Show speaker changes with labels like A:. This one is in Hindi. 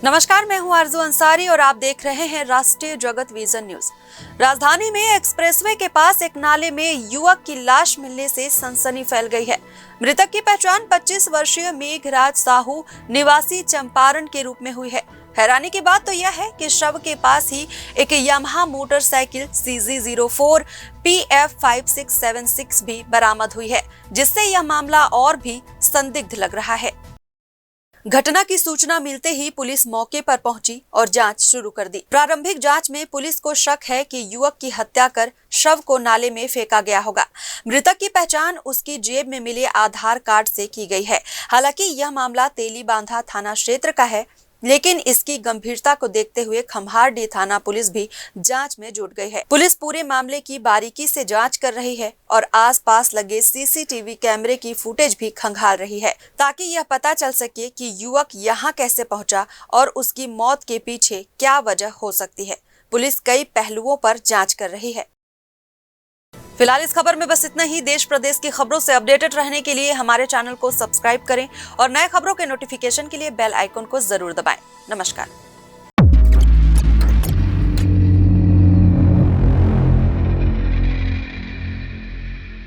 A: नमस्कार, मैं हूं आरजू अंसारी और आप देख रहे हैं राष्ट्रीय जगत विजन न्यूज। राजधानी में एक्सप्रेसवे के पास एक नाले में युवक की लाश मिलने से सनसनी फैल गई है। मृतक की पहचान 25 वर्षीय मेघराज साहू निवासी चंपारण के रूप में हुई है। हैरानी की बात तो यह है कि शव के पास ही एक यामाहा मोटरसाइकिल CG04 PF5676 भी बरामद हुई है, जिससे यह मामला और भी संदिग्ध लग रहा है। घटना की सूचना मिलते ही पुलिस मौके पर पहुंची और जांच शुरू कर दी। प्रारंभिक जांच में पुलिस को शक है कि युवक की हत्या कर शव को नाले में फेंका गया होगा। मृतक की पहचान उसकी जेब में मिले आधार कार्ड से की गई है। हालांकि यह मामला तेलीबांधा थाना क्षेत्र का है, लेकिन इसकी गंभीरता को देखते हुए खम्हारडीह थाना पुलिस भी जांच में जुट गई है। पुलिस पूरे मामले की बारीकी से जांच कर रही है और आसपास लगे CCTV कैमरे की फुटेज भी खंगाल रही है, ताकि यह पता चल सके कि युवक यहां कैसे पहुंचा और उसकी मौत के पीछे क्या वजह हो सकती है। पुलिस कई पहलुओं पर जांच कर रही है। फिलहाल इस खबर में बस इतना ही। देश प्रदेश की खबरों से अपडेटेड रहने के लिए हमारे चैनल को सब्सक्राइब करें और नए खबरों के नोटिफिकेशन के लिए बेल आइकन को जरूर दबाएं। नमस्कार।